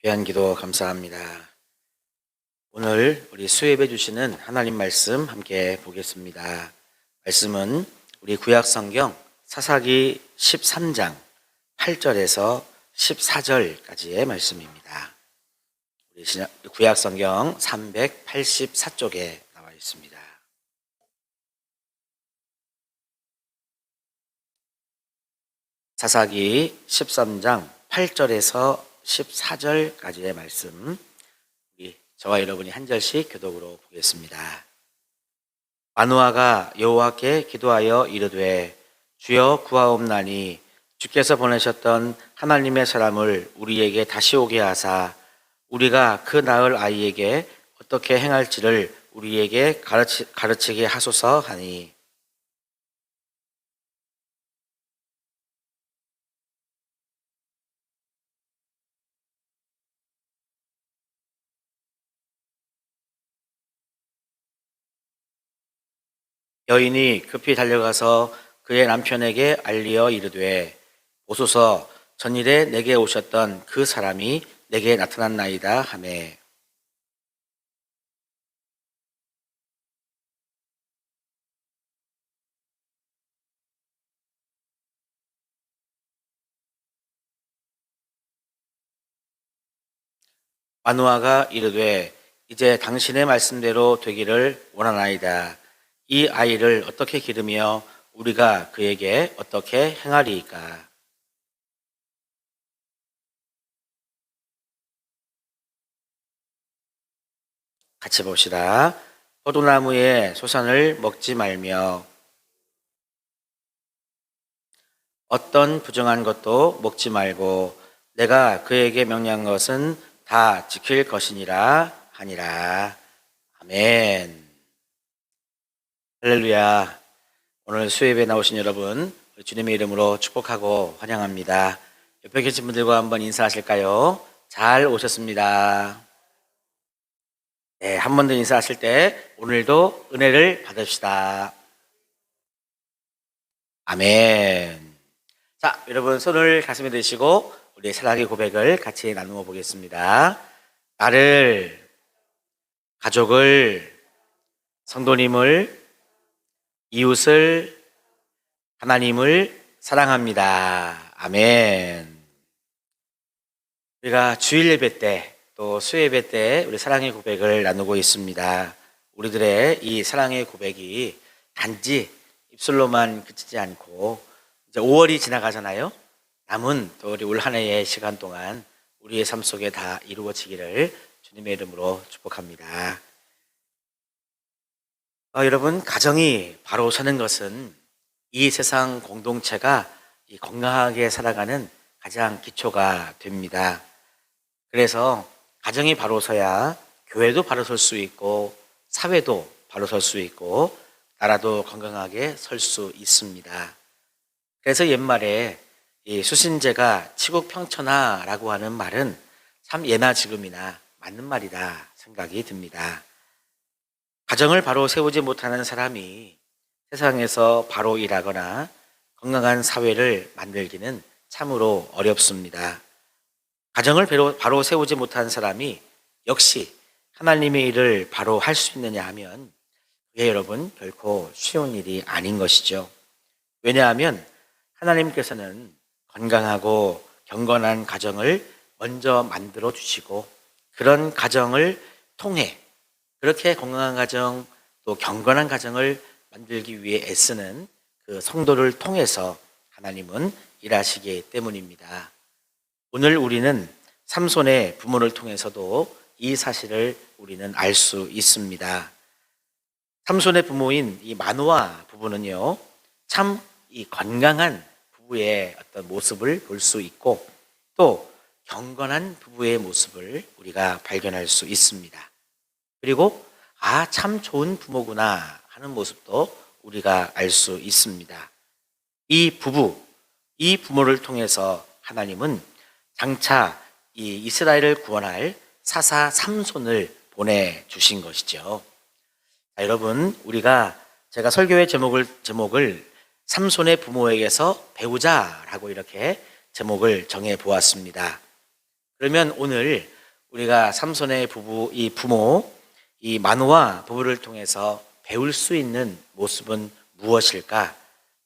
귀한 기도 감사합니다. 오늘 우리 수예배 주시는 하나님 말씀 함께 보겠습니다. 말씀은 우리 구약성경 사사기 13장 8절에서 14절까지의 말씀입니다. 우리 구약성경 384쪽에 나와 있습니다. 사사기 13장 8절에서 14절까지의 말씀, 우리 저와 여러분이 한 절씩 교독으로 보겠습니다. 마노아가 여호와께 기도하여 이르되 주여 구하옵나니 주께서 보내셨던 하나님의 사람을 우리에게 다시 오게 하사 우리가 그 낳을 아이에게 어떻게 행할지를 우리에게 가르치게 하소서 하니, 여인이 급히 달려가서 그의 남편에게 알리어 이르되 보소서 전일에 내게 오셨던 그 사람이 내게 나타났나이다 하매, 마누아가 이르되 이제 당신의 말씀대로 되기를 원하나이다. 이 아이를 어떻게 기르며 우리가 그에게 어떻게 행하리이까? 같이 봅시다. 포도나무의 소산을 먹지 말며 어떤 부정한 것도 먹지 말고 내가 그에게 명령한 것은 다 지킬 것이니라 하니라. 아멘. 할렐루야. 오늘 수예배에 나오신 여러분, 주님의 이름으로 축복하고 환영합니다. 옆에 계신 분들과 한번 인사하실까요? 잘 오셨습니다. 네, 한 번 더 인사하실 때 오늘도 은혜를 받읍시다. 아멘. 자, 여러분 손을 가슴에 대시고 우리 사랑의 고백을 같이 나누어 보겠습니다. 나를, 가족을, 성도님을, 이웃을, 하나님을 사랑합니다. 아멘. 우리가 주일 예배 때 또 수예배 때 우리 사랑의 고백을 나누고 있습니다. 우리들의 이 사랑의 고백이 단지 입술로만 그치지 않고 이제 5월이 지나가잖아요. 남은 또 우리 올 한 해의 시간 동안 우리의 삶 속에 다 이루어지기를 주님의 이름으로 축복합니다. 여러분, 가정이 바로 서는 것은 이 세상 공동체가 건강하게 살아가는 가장 기초가 됩니다. 그래서 가정이 바로 서야 교회도 바로 설 수 있고 사회도 바로 설 수 있고 나라도 건강하게 설 수 있습니다. 그래서 옛말에 이 수신제가 치국평천하라고 하는 말은 참 예나 지금이나 맞는 말이다 생각이 듭니다. 가정을 바로 세우지 못하는 사람이 세상에서 바로 일하거나 건강한 사회를 만들기는 참으로 어렵습니다. 가정을 바로 세우지 못한 사람이 역시 하나님의 일을 바로 할 수 있느냐 하면 그게 여러분 결코 쉬운 일이 아닌 것이죠. 왜냐하면 하나님께서는 건강하고 경건한 가정을 먼저 만들어 주시고 그런 가정을 통해 그렇게 건강한 가정 또 경건한 가정을 만들기 위해 애쓰는 그 성도를 통해서 하나님은 일하시기 때문입니다. 오늘 우리는 삼손의 부모를 통해서도 이 사실을 우리는 알 수 있습니다. 삼손의 부모인 이 마노아 부부는요, 참 이 건강한 부부의 어떤 모습을 볼 수 있고 또 경건한 부부의 모습을 우리가 발견할 수 있습니다. 그리고 참 좋은 부모구나 하는 모습도 우리가 알 수 있습니다. 이 부모를 통해서 하나님은 장차 이 이스라엘을 구원할 사사 삼손을 보내주신 것이죠. 자, 여러분, 제가 설교의 제목을 삼손의 부모에게서 배우자라고 이렇게 제목을 정해 보았습니다. 그러면 오늘 우리가 삼손의 이 부모, 이 마노아 부부를 통해서 배울 수 있는 모습은 무엇일까?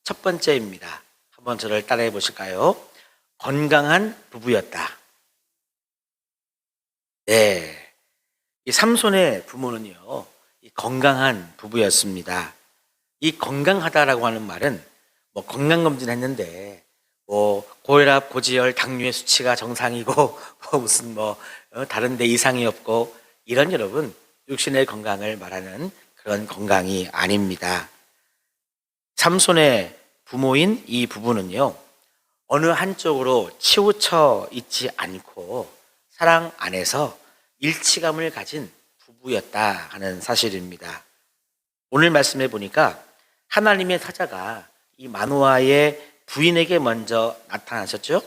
첫 번째입니다. 한번 저를 따라해 보실까요? 건강한 부부였다. 네. 이 삼손의 부모는요, 이 건강한 부부였습니다. 이 건강하다라고 하는 말은 뭐 건강검진 했는데 뭐 고혈압, 고지혈, 당뇨의 수치가 정상이고 뭐 무슨 다른 데 이상이 없고 이런 여러분 육신의 건강을 말하는 그런 건강이 아닙니다. 삼손의 부모인 이 부부는요, 어느 한쪽으로 치우쳐 있지 않고 사랑 안에서 일치감을 가진 부부였다 하는 사실입니다. 오늘 말씀해 보니까 하나님의 사자가 이 마노아의 부인에게 먼저 나타나셨죠.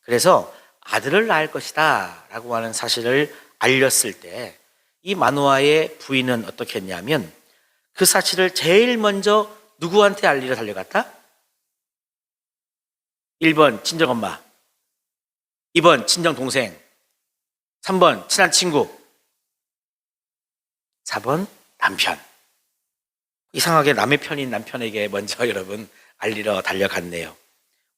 그래서 아들을 낳을 것이다 라고 하는 사실을 알렸을 때 이 마노아의 부인은 어떻게 했냐면 그 사실을 제일 먼저 누구한테 알리러 달려갔다? 1번 친정엄마, 2번 친정동생, 3번 친한 친구, 4번 남편. 이상하게 남의 편인 남편에게 먼저 여러분 알리러 달려갔네요.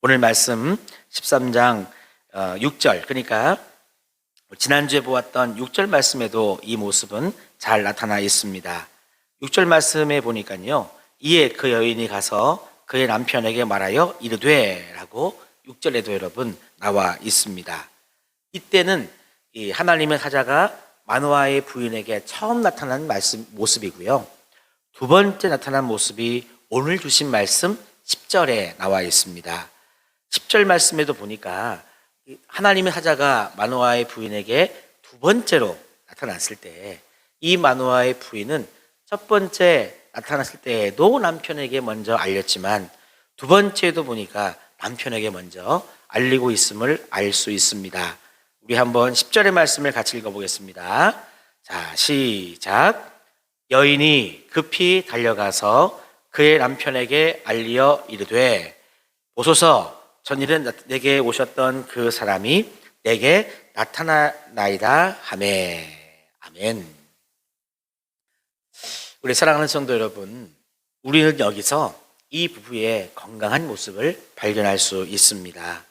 오늘 말씀 13장 6절, 그러니까 지난주에 보았던 6절 말씀에도 이 모습은 잘 나타나 있습니다. 6절 말씀에 보니까요, 이에 그 여인이 가서 그의 남편에게 말하여 이르되 라고 6절에도 여러분 나와 있습니다. 이때는 이 하나님의 사자가 마노아의 부인에게 처음 나타난 모습이고요. 두 번째 나타난 모습이 오늘 주신 말씀 10절에 나와 있습니다. 10절 말씀에도 보니까 하나님의 사자가 마노아의 부인에게 두 번째로 나타났을 때 이 마노아의 부인은 첫 번째 나타났을 때에도 남편에게 먼저 알렸지만 두 번째도 보니까 남편에게 먼저 알리고 있음을 알 수 있습니다. 우리 한번 10절의 말씀을 같이 읽어보겠습니다. 자, 시작. 여인이 급히 달려가서 그의 남편에게 알리어 이르되 보소서, 전일은 내게 오셨던 그 사람이 내게 나타나나이다 하매. 아멘. 우리 사랑하는 성도 여러분, 우리는 여기서 이 부부의 건강한 모습을 발견할 수 있습니다.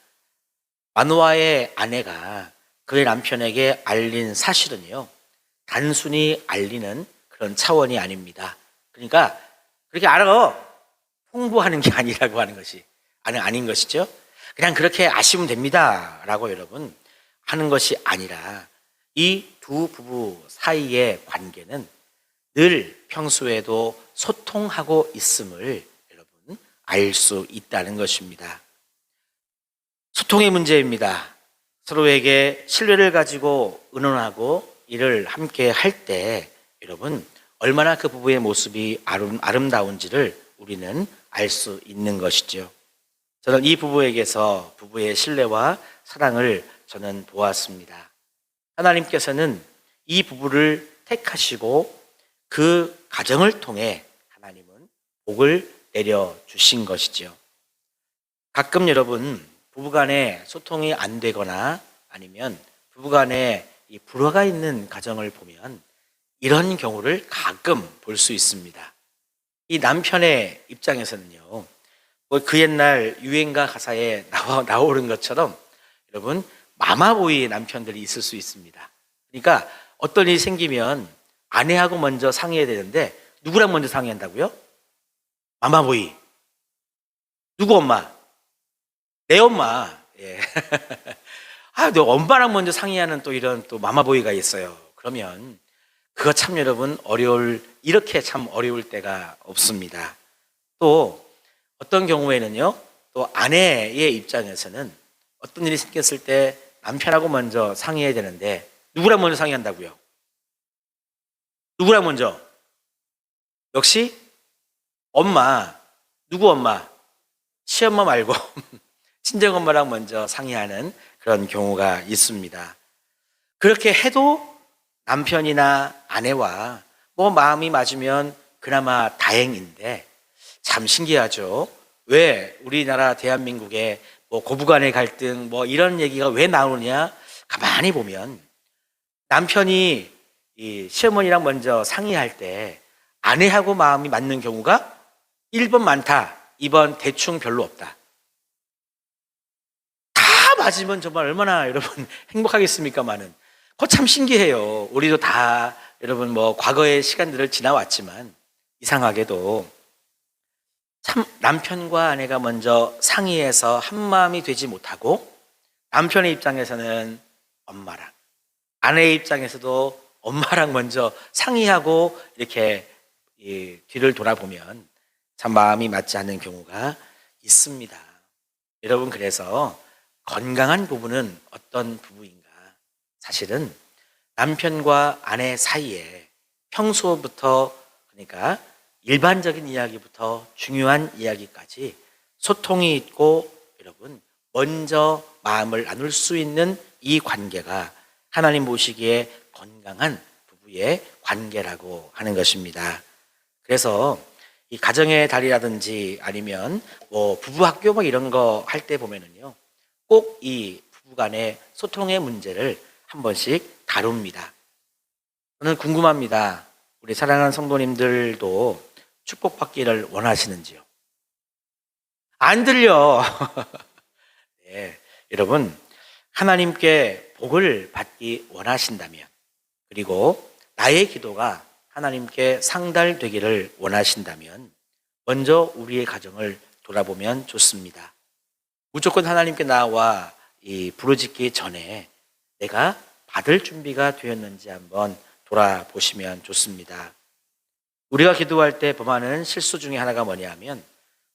마노아의 아내가 그의 남편에게 알린 사실은요, 단순히 알리는 그런 차원이 아닙니다. 그러니까 그렇게 알아 홍보하는 게 아니라고 하는 것이 아닌 것이죠. 그냥 그렇게 아시면 됩니다 라고 여러분 하는 것이 아니라 이 두 부부 사이의 관계는 늘 평소에도 소통하고 있음을 여러분 알 수 있다는 것입니다. 소통의 문제입니다. 서로에게 신뢰를 가지고 의논하고 일을 함께 할 때 여러분 얼마나 그 부부의 모습이 아름다운지를 우리는 알 수 있는 것이죠. 저는 이 부부에게서 부부의 신뢰와 사랑을 저는 보았습니다. 하나님께서는 이 부부를 택하시고 그 가정을 통해 하나님은 복을 내려주신 것이죠. 가끔 여러분 부부간에 소통이 안 되거나 아니면 부부간에 이 불화가 있는 가정을 보면 이런 경우를 가끔 볼 수 있습니다. 이 남편의 입장에서는요, 그 옛날 유행가 가사에 나오는 것처럼 여러분 마마보이 남편들이 있을 수 있습니다. 그러니까 어떤 일이 생기면 아내하고 먼저 상의해야 되는데 누구랑 먼저 상의한다고요? 마마보이. 누구 엄마? 내 엄마. 예. 너 엄마랑 먼저 상의하는 또 이런 또 마마보이가 있어요. 그러면 그거 참 여러분 이렇게 참 어려울 때가 없습니다. 또 어떤 경우에는요, 또 아내의 입장에서는 어떤 일이 생겼을 때 남편하고 먼저 상의해야 되는데 누구랑 먼저 상의한다고요? 누구랑 먼저? 역시 엄마. 누구 엄마? 시엄마 말고 친정엄마랑 먼저 상의하는 그런 경우가 있습니다. 그렇게 해도 남편이나 아내와 마음이 맞으면 그나마 다행인데 참 신기하죠. 왜 우리나라 대한민국에 고부간의 갈등 이런 얘기가 왜 나오느냐? 가만히 보면 남편이 이 시어머니랑 먼저 상의할 때 아내하고 마음이 맞는 경우가 1번 많다, 2번 대충 별로 없다. 다 맞으면 정말 얼마나 여러분 행복하겠습니까마는. 그거 참 신기해요. 우리도 다 여러분 뭐 과거의 시간들을 지나왔지만 이상하게도 참 남편과 아내가 먼저 상의해서 한마음이 되지 못하고 남편의 입장에서는 엄마랑, 아내의 입장에서도 엄마랑 먼저 상의하고 이렇게 뒤를 돌아보면 참 마음이 맞지 않는 경우가 있습니다. 여러분, 그래서 건강한 부부는 어떤 부부인가? 사실은 남편과 아내 사이에 평소부터, 그러니까 일반적인 이야기부터 중요한 이야기까지 소통이 있고 여러분 먼저 마음을 나눌 수 있는 이 관계가 하나님 보시기에 건강한 부부의 관계라고 하는 것입니다. 그래서 이 가정의 달이라든지 아니면 뭐 부부학교 뭐 이런 거 할 때 보면은요, 꼭 이 부부간의 소통의 문제를 한 번씩 다룹니다. 저는 궁금합니다. 우리 사랑하는 성도님들도 축복받기를 원하시는지요? 안 들려. 네, 여러분, 하나님께 복을 받기 원하신다면, 그리고 나의 기도가 하나님께 상달되기를 원하신다면 먼저 우리의 가정을 돌아보면 좋습니다. 무조건 하나님께 나와 부르짖기 전에 내가 받을 준비가 되었는지 한번 돌아보시면 좋습니다. 우리가 기도할 때 범하는 실수 중에 하나가 뭐냐면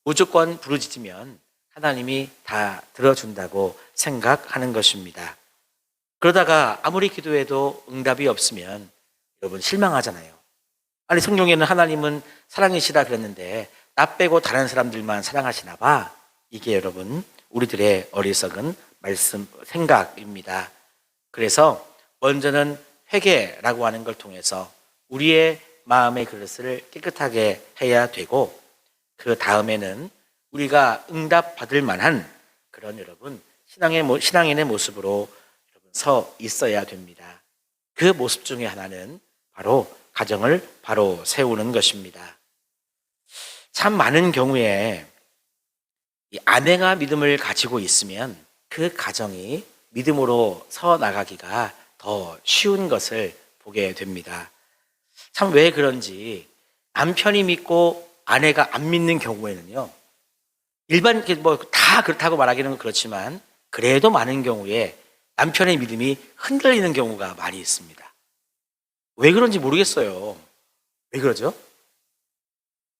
무조건 부르짖으면 하나님이 다 들어준다고 생각하는 것입니다. 그러다가 아무리 기도해도 응답이 없으면 여러분 실망하잖아요. 아니, 성경에는 하나님은 사랑이시다 그랬는데 나 빼고 다른 사람들만 사랑하시나 봐. 이게 여러분 우리들의 어리석은 말씀, 생각입니다. 그래서 먼저는 회개라고 하는 걸 통해서 우리의 마음의 그릇을 깨끗하게 해야 되고, 그 다음에는 우리가 응답받을 만한 그런 여러분 신앙인의 모습으로 여러분 서 있어야 됩니다. 그 모습 중에 하나는 바로 가정을 바로 세우는 것입니다. 참 많은 경우에 이 아내가 믿음을 가지고 있으면 그 가정이 믿음으로 서 나가기가 더 쉬운 것을 보게 됩니다. 참 왜 그런지 남편이 믿고 아내가 안 믿는 경우에는요, 일반 뭐 다 그렇다고 말하기는 그렇지만 그래도 많은 경우에 남편의 믿음이 흔들리는 경우가 많이 있습니다. 왜 그런지 모르겠어요. 왜 그러죠?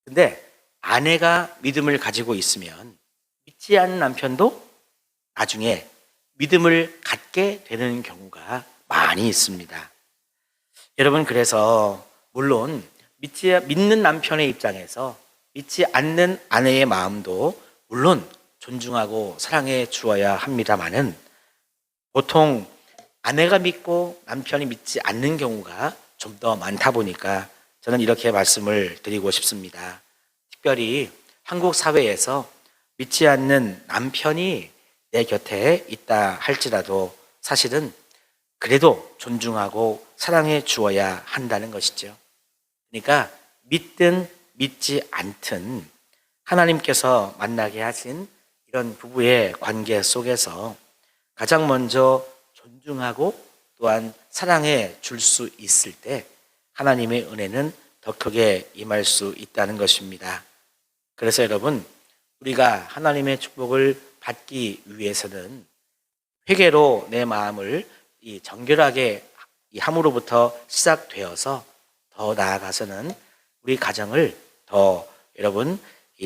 근데 아내가 믿음을 가지고 있으면 믿지 않는 남편도 나중에 믿음을 갖게 되는 경우가 많이 있습니다. 여러분, 그래서 물론 믿는 남편의 입장에서 믿지 않는 아내의 마음도 물론 존중하고 사랑해 주어야 합니다마는 보통 아내가 믿고 남편이 믿지 않는 경우가 좀 더 많다 보니까 저는 이렇게 말씀을 드리고 싶습니다. 특별히 한국 사회에서 믿지 않는 남편이 내 곁에 있다 할지라도 사실은 그래도 존중하고 사랑해 주어야 한다는 것이죠. 그러니까 믿든 믿지 않든 하나님께서 만나게 하신 이런 부부의 관계 속에서 가장 먼저 존중하고 또한 사랑해 줄 수 있을 때 하나님의 은혜는 더 크게 임할 수 있다는 것입니다. 그래서 여러분, 우리가 하나님의 축복을 받기 위해서는 회개로 내 마음을 정결하게 함으로부터 시작되어서 더 나아가서는 우리 가정을 더 여러분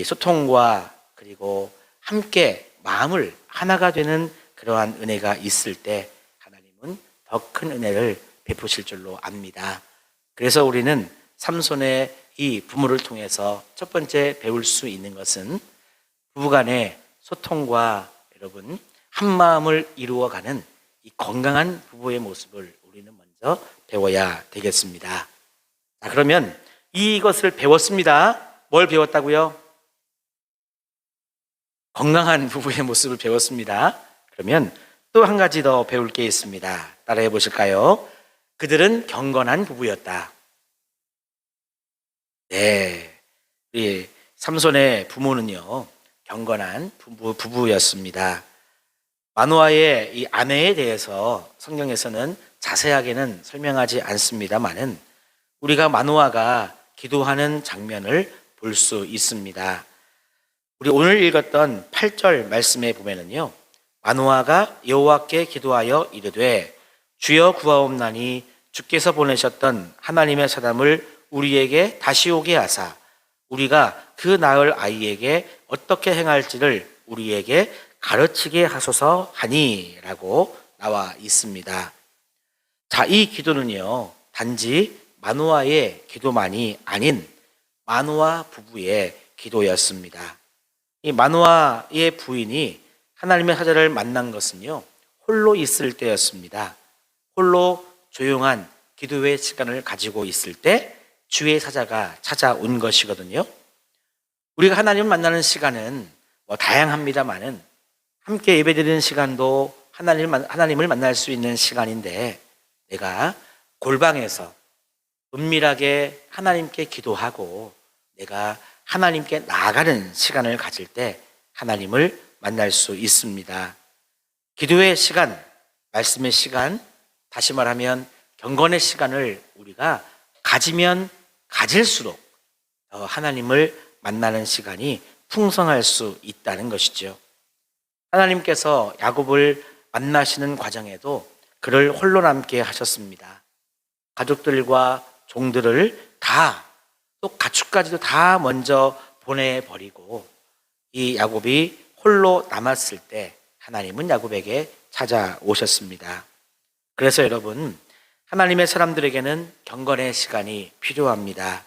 소통과 그리고 함께 마음을 하나가 되는 그러한 은혜가 있을 때 하나님은 더 큰 은혜를 베푸실 줄로 압니다. 그래서 우리는 삼손의 이 부모를 통해서 첫 번째 배울 수 있는 것은 부부간의 소통과 여러분 한 마음을 이루어가는 이 건강한 부부의 모습을 우리는 먼저 배워야 되겠습니다. 자, 그러면 이것을 배웠습니다. 뭘 배웠다고요? 건강한 부부의 모습을 배웠습니다. 그러면 또 한 가지 더 배울 게 있습니다. 따라해 보실까요? 그들은 경건한 부부였다. 네, 우리 삼손의 부모는요, 경건한 부부였습니다. 마노아의 이 아내에 대해서 성경에서는 자세하게는 설명하지 않습니다만은 우리가 마노아가 기도하는 장면을 볼 수 있습니다. 우리 오늘 읽었던 8절 말씀에 보면은요, 마노아가 여호와께 기도하여 이르되 주여 구하옵나니 주께서 보내셨던 하나님의 사람을 우리에게 다시 오게 하사 우리가 그 낳을 아이에게 어떻게 행할지를 우리에게 가르치게 하소서 하니라고 나와 있습니다. 자, 이 기도는요, 단지 마노아의 기도만이 아닌 마노아 부부의 기도였습니다. 이 마노아의 부인이 하나님의 사자를 만난 것은요, 홀로 있을 때였습니다. 홀로 조용한 기도의 시간을 가지고 있을 때 주의 사자가 찾아온 것이거든요. 우리가 하나님을 만나는 시간은 다양합니다만은 함께 예배드리는 시간도 하나님을 만날 수 있는 시간인데, 내가 골방에서 은밀하게 하나님께 기도하고 내가 하나님께 나아가는 시간을 가질 때 하나님을 만날 수 있습니다. 기도의 시간, 말씀의 시간, 다시 말하면 경건의 시간을 우리가 가지면 가질수록 더 하나님을 만나는 시간이 풍성할 수 있다는 것이죠. 하나님께서 야곱을 만나시는 과정에도 그를 홀로 남게 하셨습니다. 가족들과 종들을 다, 또 가축까지도 다 먼저 보내버리고 이 야곱이 홀로 남았을 때 하나님은 야곱에게 찾아오셨습니다. 그래서 여러분, 하나님의 사람들에게는 경건의 시간이 필요합니다.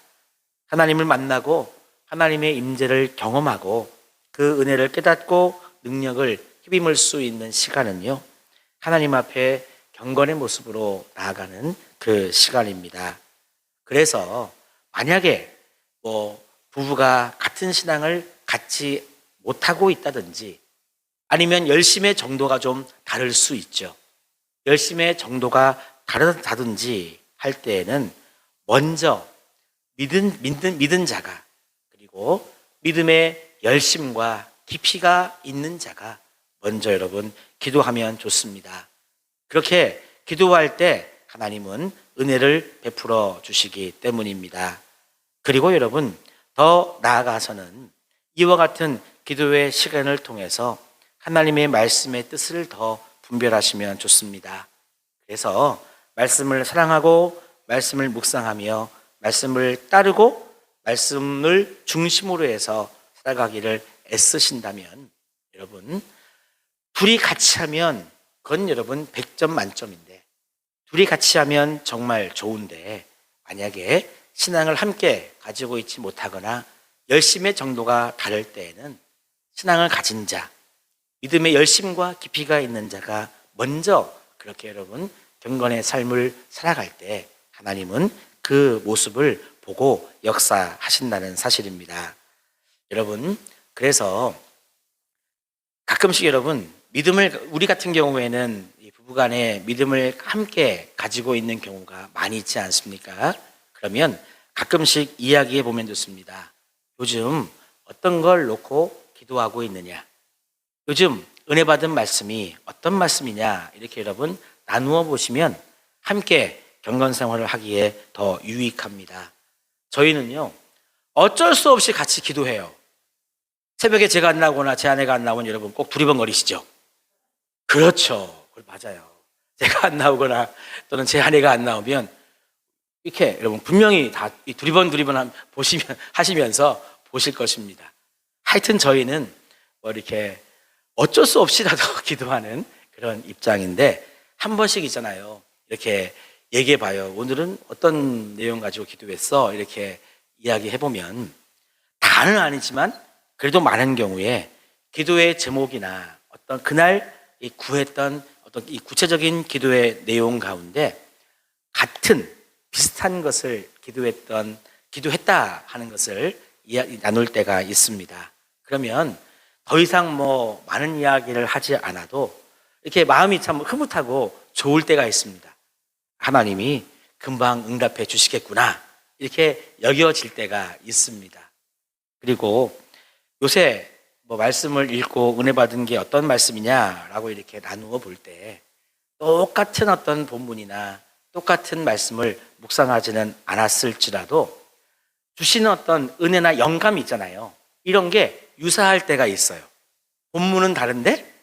하나님을 만나고 하나님의 임재를 경험하고 그 은혜를 깨닫고 능력을 힘입을 수 있는 시간은요, 하나님 앞에 경건의 모습으로 나아가는 그 시간입니다. 그래서 만약에 부부가 같은 신앙을 갖지 못하고 있다든지 아니면 열심의 정도가 좀 다를 수 있죠. 열심의 정도가 다르다든지 할 때에는 먼저 믿은 자가, 그리고 믿음의 열심과 깊이가 있는 자가 먼저 여러분 기도하면 좋습니다. 그렇게 기도할 때 하나님은 은혜를 베풀어 주시기 때문입니다. 그리고 여러분, 더 나아가서는 이와 같은 기도의 시간을 통해서 하나님의 말씀의 뜻을 더 분별하시면 좋습니다. 그래서 말씀을 사랑하고 말씀을 묵상하며 말씀을 따르고 말씀을 중심으로 해서 살아가기를 애쓰신다면 여러분, 둘이 같이 하면 그건 여러분 100점 만점인데, 둘이 같이 하면 정말 좋은데, 만약에 신앙을 함께 가지고 있지 못하거나 열심의 정도가 다를 때에는 신앙을 가진 자, 믿음의 열심과 깊이가 있는 자가 먼저 그렇게 여러분 경건의 삶을 살아갈 때 하나님은 그 모습을 보고 역사하신다는 사실입니다. 여러분, 그래서 가끔씩 여러분 우리 같은 경우에는 부부간에 믿음을 함께 가지고 있는 경우가 많이 있지 않습니까? 그러면 가끔씩 이야기해 보면 좋습니다. 요즘 어떤 걸 놓고 기도하고 있느냐? 요즘 은혜 받은 말씀이 어떤 말씀이냐? 이렇게 여러분 나누어 보시면 함께 경건 생활을 하기에 더 유익합니다. 저희는요, 어쩔 수 없이 같이 기도해요. 새벽에 제가 안 나오거나 제 아내가 안 나오면 여러분 꼭 두리번거리시죠? 그렇죠. 맞아요. 제가 안 나오거나 또는 제 아내가 안 나오면 이렇게 여러분 분명히 다 두리번 하시면서 보실 것입니다. 하여튼 저희는 이렇게 어쩔 수 없이라도 기도하는 그런 입장인데, 한 번씩 있잖아요. 이렇게 얘기해 봐요. 오늘은 어떤 내용 가지고 기도했어? 이렇게 이야기해 보면 다는 아니지만 그래도 많은 경우에 기도의 제목이나 어떤 그날 구했던 어떤 이 구체적인 기도의 내용 가운데 같은 비슷한 것을 기도했다 하는 것을 나눌 때가 있습니다. 그러면 더 이상 많은 이야기를 하지 않아도 이렇게 마음이 참 흐뭇하고 좋을 때가 있습니다. 하나님이 금방 응답해 주시겠구나, 이렇게 여겨질 때가 있습니다. 그리고 요새 말씀을 읽고 은혜 받은 게 어떤 말씀이냐라고 이렇게 나누어 볼 때 똑같은 어떤 본문이나 똑같은 말씀을 묵상하지는 않았을지라도 주시는 어떤 은혜나 영감이 있잖아요. 이런 게 유사할 때가 있어요. 본문은 다른데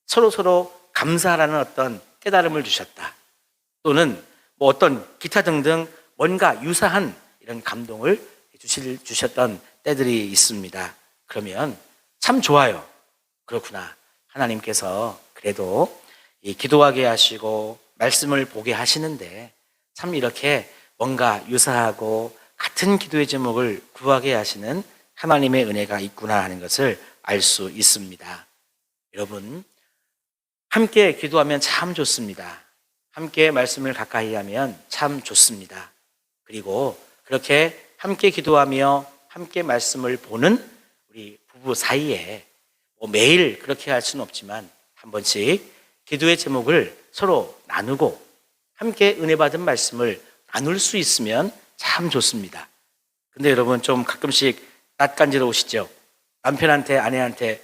서로 감사하라는 어떤 깨달음을 주셨다. 또는 어떤 기타 등등 뭔가 유사한 이런 감동을 주셨던 때들이 있습니다. 그러면 참 좋아요. 그렇구나. 하나님께서 그래도 기도하게 하시고 말씀을 보게 하시는데 참 이렇게 뭔가 유사하고 같은 기도의 제목을 구하게 하시는 하나님의 은혜가 있구나 하는 것을 알 수 있습니다. 여러분, 함께 기도하면 참 좋습니다. 함께 말씀을 가까이 하면 참 좋습니다. 그리고 그렇게 함께 기도하며 함께 말씀을 보는 우리 부부 사이에 매일 그렇게 할 수는 없지만 한 번씩 기도의 제목을 서로 나누고 함께 은혜 받은 말씀을 나눌 수 있으면 참 좋습니다. 근데 여러분, 좀 가끔씩 낯간지러우시죠? 남편한테, 아내한테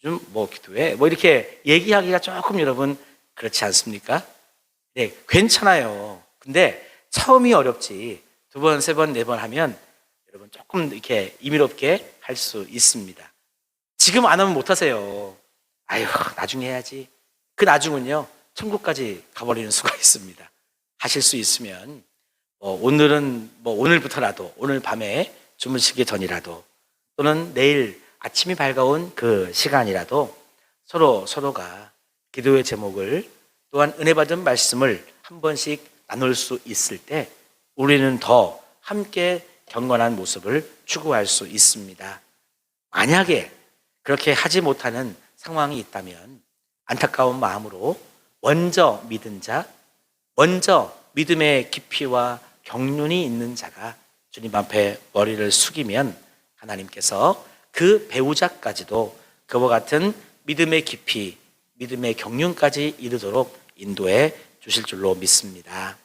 요즘 기도해? 이렇게 얘기하기가 조금 여러분 그렇지 않습니까? 네, 괜찮아요. 근데 처음이 어렵지 두 번, 세 번, 네 번 하면 여러분 조금 이렇게 임의롭게 할 수 있습니다. 지금 안 하면 못 하세요. 아유, 나중에 해야지. 그 나중은요, 천국까지 가버리는 수가 있습니다. 하실 수 있으면 오늘은 오늘부터라도, 오늘 밤에 주무시기 전이라도, 또는 내일 아침이 밝아온 그 시간이라도 서로가 기도의 제목을, 또한 은혜 받은 말씀을 한 번씩 나눌 수 있을 때 우리는 더 함께 경건한 모습을 추구할 수 있습니다. 만약에 그렇게 하지 못하는 상황이 있다면 안타까운 마음으로 먼저 믿은 자, 먼저 믿음의 깊이와 경륜이 있는 자가 주님 앞에 머리를 숙이면 하나님께서 그 배우자까지도 그와 같은 믿음의 깊이, 믿음의 경륜까지 이르도록 인도해 주실 줄로 믿습니다.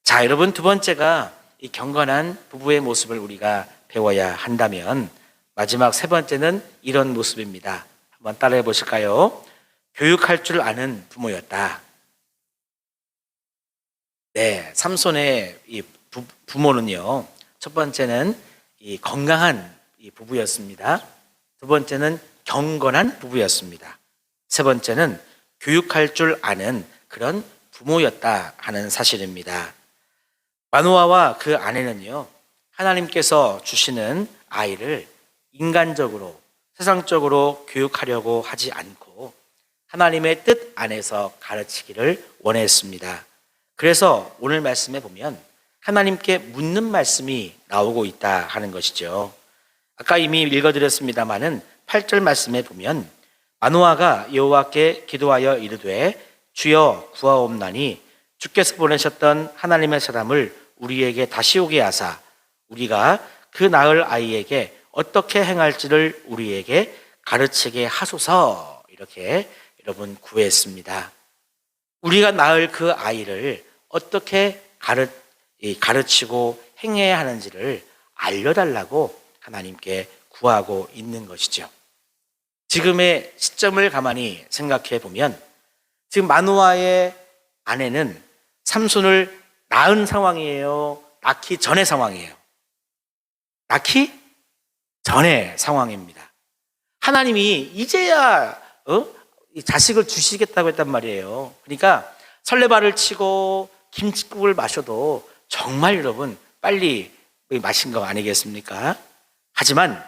자, 여러분, 두 번째가 이 경건한 부부의 모습을 우리가 배워야 한다면 마지막 세 번째는 이런 모습입니다. 한번 따라해 보실까요? 교육할 줄 아는 부모였다. 네, 삼손의 이 부모는요, 첫 번째는 이 건강한 이 부부였습니다. 두 번째는 경건한 부부였습니다. 세 번째는 교육할 줄 아는 그런 부모였다 하는 사실입니다. 마노아와 그 아내는요, 하나님께서 주시는 아이를 인간적으로, 세상적으로 교육하려고 하지 않고 하나님의 뜻 안에서 가르치기를 원했습니다. 그래서 오늘 말씀에 보면 하나님께 묻는 말씀이 나오고 있다 하는 것이죠. 아까 이미 읽어드렸습니다마는 8절 말씀에 보면 마노아가 여호와께 기도하여 이르되 주여 구하옵나니 주께서 보내셨던 하나님의 사람을 우리에게 다시 오게 하사 우리가 그 낳을 아이에게 어떻게 행할지를 우리에게 가르치게 하소서, 이렇게 여러분 구했습니다. 우리가 낳을 그 아이를 어떻게 가르치고 행해야 하는지를 알려달라고 하나님께 구하고 있는 것이죠. 지금의 시점을 가만히 생각해 보면 지금 마노아의 아내는 삼손을 낳은 상황이에요? 낳기 전의 상황이에요? 낳기 전의 상황입니다. 하나님이 이제야 이 자식을 주시겠다고 했단 말이에요. 그러니까 설레발을 치고 김칫국을 마셔도 정말 여러분 빨리 마신 거 아니겠습니까? 하지만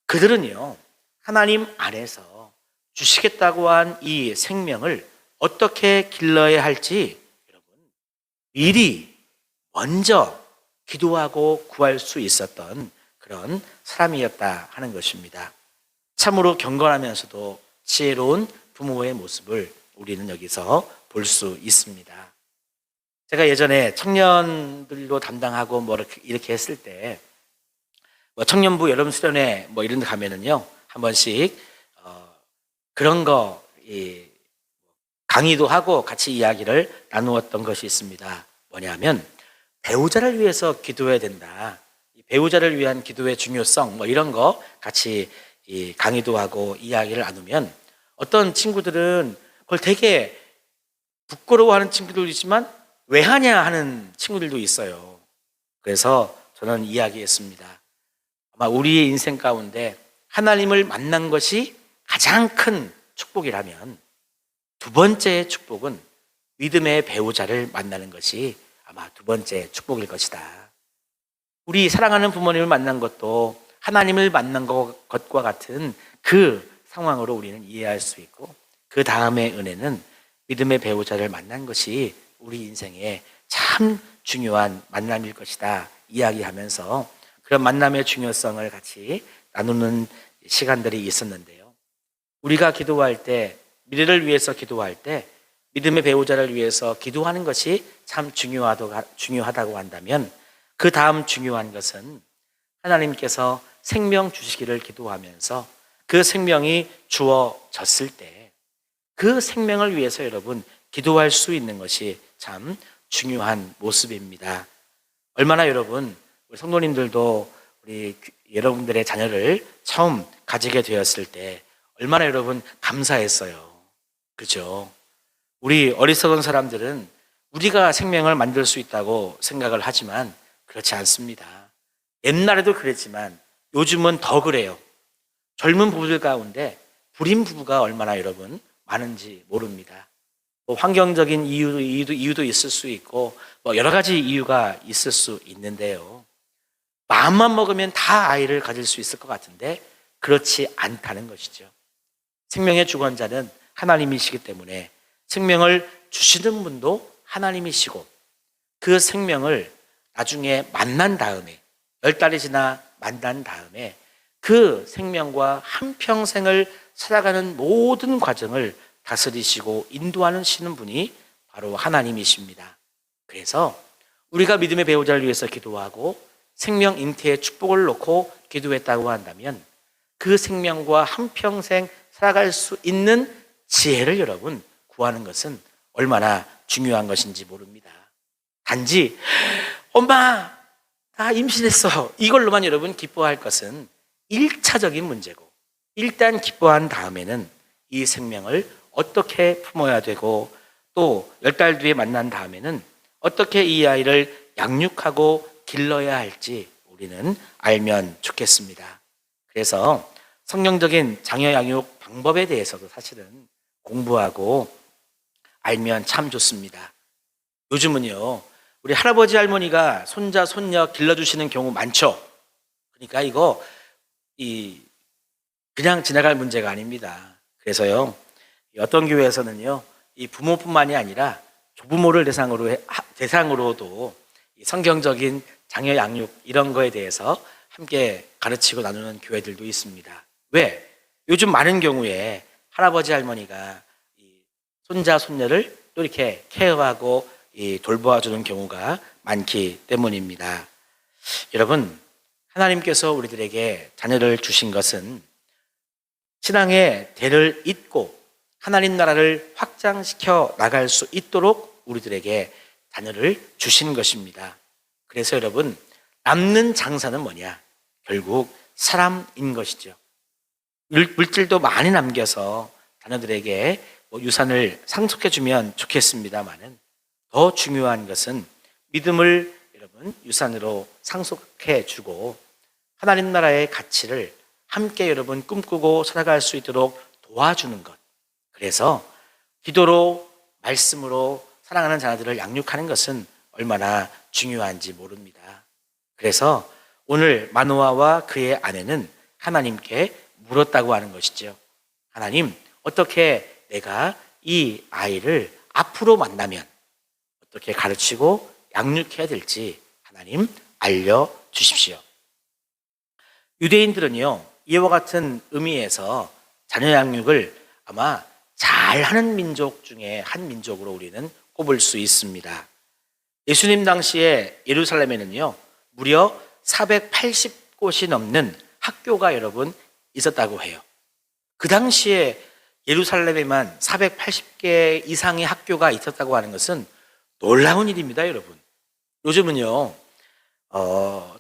그들은요, 하나님 안에서 주시겠다고 한 이 생명을 어떻게 길러야 할지 여러분 미리 먼저 기도하고 구할 수 있었던 그런 사람이었다 하는 것입니다. 참으로 경건하면서도 지혜로운 부모의 모습을 우리는 여기서 볼 수 있습니다. 제가 예전에 청년들로 담당하고 이렇게 했을 때 청년부 여름 수련회 이런 데 가면은요, 한 번씩 그런 거 강의도 하고 같이 이야기를 나누었던 것이 있습니다. 뭐냐면 배우자를 위해서 기도해야 된다. 배우자를 위한 기도의 중요성 뭐 이런 거 같이 강의도 하고 이야기를 나누면 어떤 친구들은 그걸 되게 부끄러워하는 친구들도 있지만 왜 하냐 하는 친구들도 있어요. 그래서 저는 이야기했습니다. 아마 우리의 인생 가운데 하나님을 만난 것이 가장 큰 축복이라면 두 번째 축복은 믿음의 배우자를 만나는 것이 아마 두 번째 축복일 것이다. 우리 사랑하는 부모님을 만난 것도 하나님을 만난 것과 같은 그 상황으로 우리는 이해할 수 있고, 그 다음의 은혜는 믿음의 배우자를 만난 것이 우리 인생에 참 중요한 만남일 것이다 이야기하면서 그런 만남의 중요성을 같이 나누는 시간들이 있었는데요. 우리가 기도할 때, 미래를 위해서 기도할 때 믿음의 배우자를 위해서 기도하는 것이 참 중요하다고 한다면, 그 다음 중요한 것은 하나님께서 생명 주시기를 기도하면서 그 생명이 주어졌을 때 그 생명을 위해서 여러분 기도할 수 있는 것이 참 중요한 모습입니다. 얼마나 여러분, 우리 성도님들도 우리 여러분들의 자녀를 처음 가지게 되었을 때 얼마나 여러분 감사했어요. 그죠? 우리 어리석은 사람들은 우리가 생명을 만들 수 있다고 생각을 하지만 그렇지 않습니다. 옛날에도 그랬지만 요즘은 더 그래요. 젊은 부부들 가운데 불임 부부가 얼마나 여러분 많은지 모릅니다. 뭐 환경적인 이유도 있을 수 있고 뭐 여러 가지 이유가 있을 수 있는데요. 마음만 먹으면 다 아이를 가질 수 있을 것 같은데 그렇지 않다는 것이죠. 생명의 주권자는 하나님이시기 때문에 생명을 주시는 분도 하나님이시고, 그 생명을 나중에 만난 다음에 10달이 지나 만난 다음에 그 생명과 한평생을 살아가는 모든 과정을 다스리시고 인도하시는 분이 바로 하나님이십니다. 그래서 우리가 믿음의 배우자를 위해서 기도하고 생명 잉태의 축복을 놓고 기도했다고 한다면 그 생명과 한평생 살아갈 수 있는 지혜를 여러분 구하는 것은 얼마나 중요한 것인지 모릅니다. 단지 엄마 나 임신했어 이걸로만 여러분 기뻐할 것은 1차적인 문제고, 일단 기뻐한 다음에는 이 생명을 어떻게 품어야 되고 또 10달 뒤에 만난 다음에는 어떻게 이 아이를 양육하고 길러야 할지 우리는 알면 좋겠습니다. 그래서 성경적인 자녀 양육 방법에 대해서도 사실은 공부하고 알면 참 좋습니다. 요즘은요, 우리 할아버지 할머니가 손자 손녀 길러주시는 경우 많죠. 그러니까 이거 그냥 지나갈 문제가 아닙니다. 그래서요, 어떤 교회에서는요, 이 부모뿐만이 아니라 조부모를 대상으로도 성경적인 자녀 양육 이런 거에 대해서 함께 가르치고 나누는 교회들도 있습니다. 왜? 요즘 많은 경우에 할아버지 할머니가 손자 손녀를 또 이렇게 케어하고 돌보아주는 경우가 많기 때문입니다. 여러분, 하나님께서 우리들에게 자녀를 주신 것은 신앙의 대를 잇고 하나님 나라를 확장시켜 나갈 수 있도록 우리들에게 자녀를 주신 것입니다. 그래서 여러분, 남는 장사는 뭐냐? 결국 사람인 것이죠. 물질도 많이 남겨서 자녀들에게 유산을 상속해주면 좋겠습니다만은 더 중요한 것은 믿음을 여러분 유산으로 상속해주고 하나님 나라의 가치를 함께 여러분 꿈꾸고 살아갈 수 있도록 도와주는 것. 그래서 기도로 말씀으로 사랑하는 자녀들을 양육하는 것은 얼마나 중요한지 모릅니다. 그래서 오늘 마노아와 그의 아내는 하나님께 물었다고 하는 것이죠. 하나님, 어떻게 내가 이 아이를 앞으로 만나면 어떻게 가르치고 양육해야 될지 하나님 알려주십시오. 유대인들은요, 이와 같은 의미에서 자녀 양육을 아마 잘하는 민족 중에 한 민족으로 우리는 꼽을 수 있습니다. 예수님 당시에 예루살렘에는요, 무려 480곳이 넘는 학교가 여러분 있었다고 해요. 그 당시에 예루살렘에만 480개 이상의 학교가 있었다고 하는 것은 놀라운 일입니다, 여러분. 요즘은요,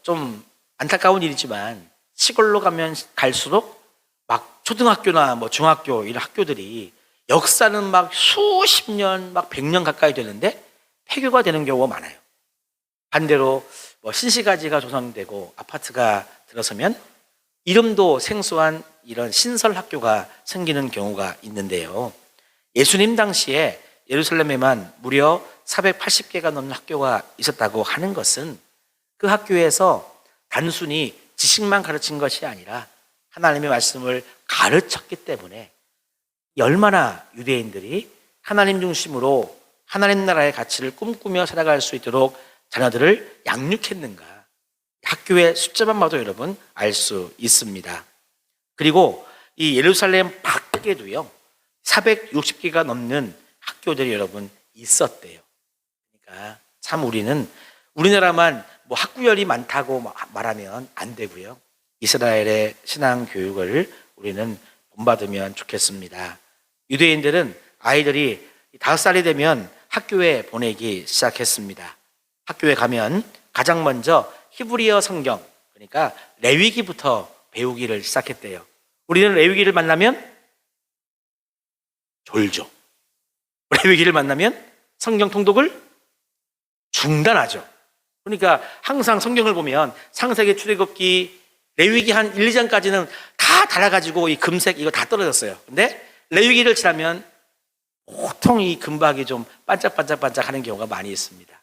좀 안타까운 일이지만 시골로 가면 갈수록 막 초등학교나 뭐 중학교 이런 학교들이 역사는 막 수십 년, 막 100년 가까이 되는데 폐교가 되는 경우가 많아요. 반대로 뭐 신시가지가 조성되고 아파트가 들어서면 이름도 생소한 이런 신설 학교가 생기는 경우가 있는데요. 예수님 당시에 예루살렘에만 무려 480개가 넘는 학교가 있었다고 하는 것은 그 학교에서 단순히 지식만 가르친 것이 아니라 하나님의 말씀을 가르쳤기 때문에 얼마나 유대인들이 하나님 중심으로 하나님 나라의 가치를 꿈꾸며 살아갈 수 있도록 자녀들을 양육했는가. 학교의 숫자만 봐도 여러분 알 수 있습니다. 그리고 이 예루살렘 밖에도요 460개가 넘는 학교들이 여러분 있었대요. 그러니까 참 우리나라만 뭐 학구열이 많다고 말하면 안 되고요. 이스라엘의 신앙 교육을 우리는 본받으면 좋겠습니다. 유대인들은 아이들이 5살이 되면 학교에 보내기 시작했습니다. 학교에 가면 가장 먼저 히브리어 성경, 그러니까 레위기부터 배우기를 시작했대요. 우리는 레위기를 만나면 졸죠. 레위기를 만나면 성경 통독을 중단하죠. 그러니까 항상 성경을 보면 창세기, 출애굽기, 레위기 한 1, 2장까지는 다 달아가지고 이 금색 이거 다 떨어졌어요. 근데 레위기를 지나면 보통 이 금박이 좀 반짝반짝반짝 하는 경우가 많이 있습니다.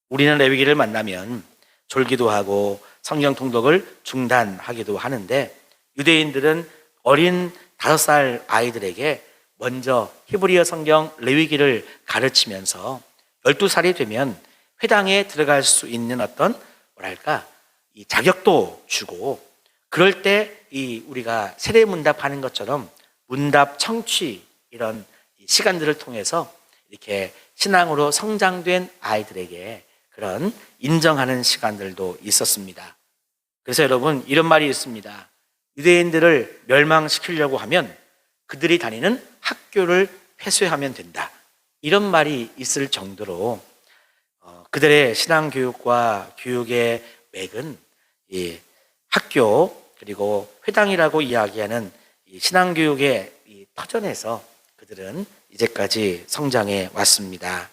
우리는 레위기를 만나면 졸기도 하고 성경 통독을 중단하기도 하는데 유대인들은 어린 5살 아이들에게 먼저 히브리어 성경 레위기를 가르치면서 12살이 되면 회당에 들어갈 수 있는 어떤 이 자격도 주고 그럴 때 이 우리가 세례 문답하는 것처럼 문답 청취 이런 시간들을 통해서 이렇게 신앙으로 성장된 아이들에게 그런 인정하는 시간들도 있었습니다. 그래서 여러분 이런 말이 있습니다. 유대인들을 멸망시키려고 하면 그들이 다니는 학교를 폐쇄하면 된다. 이런 말이 있을 정도로 그들의 신앙교육과 교육의 맥은 이 학교 그리고 회당이라고 이야기하는 이 신앙교육의 이 터전에서 그들은 이제까지 성장해 왔습니다.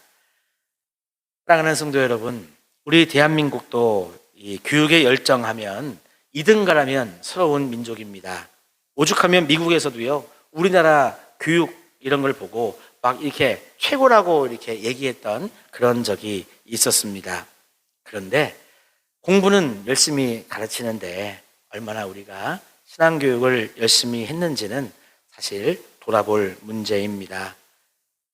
사랑하는 성도 여러분, 우리 대한민국도 이 교육에 열정하면 2등가라면 서러운 민족입니다. 오죽하면 미국에서도요, 우리나라 교육 이런 걸 보고 막 이렇게 최고라고 이렇게 얘기했던 그런 적이 있었습니다. 그런데 공부는 열심히 가르치는데 얼마나 우리가 신앙교육을 열심히 했는지는 사실 돌아볼 문제입니다.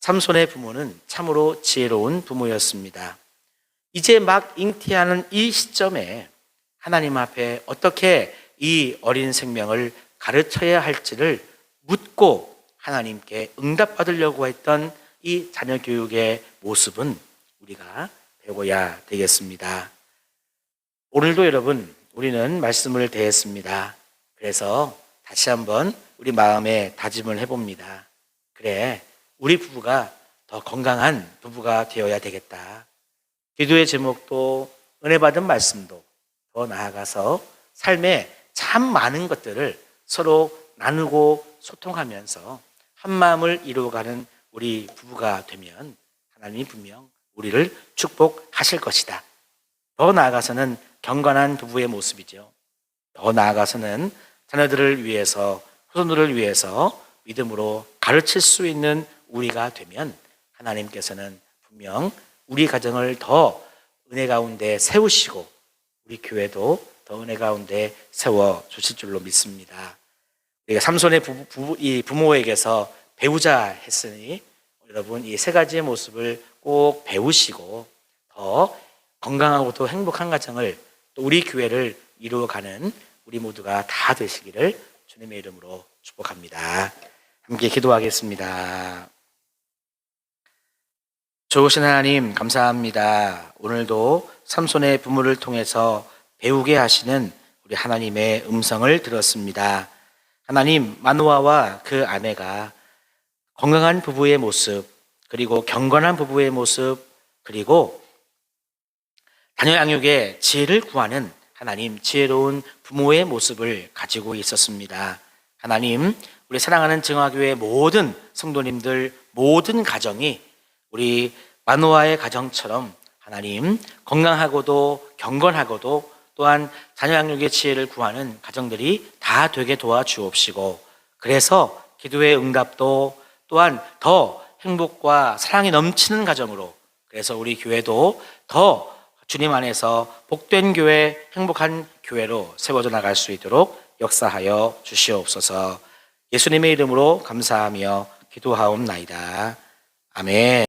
삼손의 부모는 참으로 지혜로운 부모였습니다. 이제 막 잉태하는 이 시점에 하나님 앞에 어떻게 이 어린 생명을 가르쳐야 할지를 묻고 하나님께 응답받으려고 했던 이 자녀 교육의 모습은 우리가 배워야 되겠습니다. 오늘도 여러분 우리는 말씀을 대했습니다. 그래서 다시 한번 우리 마음에 다짐을 해봅니다. 그래, 우리 부부가 더 건강한 부부가 되어야 되겠다. 기도의 제목도 은혜 받은 말씀도 더 나아가서 삶에 참 많은 것들을 서로 나누고 소통하면서 한 마음을 이루어가는 우리 부부가 되면 하나님이 분명 우리를 축복하실 것이다. 더 나아가서는 경건한 부부의 모습이죠. 더 나아가서는 자녀들을 위해서, 후손들을 위해서 믿음으로 가르칠 수 있는 우리가 되면 하나님께서는 분명 우리 가정을 더 은혜 가운데 세우시고 우리 교회도 더 은혜 가운데 세워 주실 줄로 믿습니다. 우리가 삼손의 이 부모에게서 배우자 했으니 여러분 이 세 가지의 모습을 꼭 배우시고 더 건강하고 또 행복한 가정을 또 우리 교회를 이루어가는 우리 모두가 다 되시기를 주님의 이름으로 축복합니다. 함께 기도하겠습니다. 좋으신 하나님 감사합니다. 오늘도 삼손의 부모를 통해서 배우게 하시는 우리 하나님의 음성을 들었습니다. 하나님, 마노아와 그 아내가 건강한 부부의 모습, 그리고 경건한 부부의 모습, 그리고 자녀 양육의 지혜를 구하는 하나님 지혜로운 부모의 모습을 가지고 있었습니다. 하나님, 우리 사랑하는 증화교회 모든 성도님들, 모든 가정이 우리 마노아의 가정처럼 하나님 건강하고도 경건하고도 또한 자녀 양육의 지혜를 구하는 가정들이 다 되게 도와주옵시고, 그래서 기도의 응답도 또한 더 행복과 사랑이 넘치는 가정으로, 그래서 우리 교회도 더 주님 안에서 복된 교회, 행복한 교회로 세워져 나갈 수 있도록 역사하여 주시옵소서. 예수님의 이름으로 감사하며 기도하옵나이다. 아멘.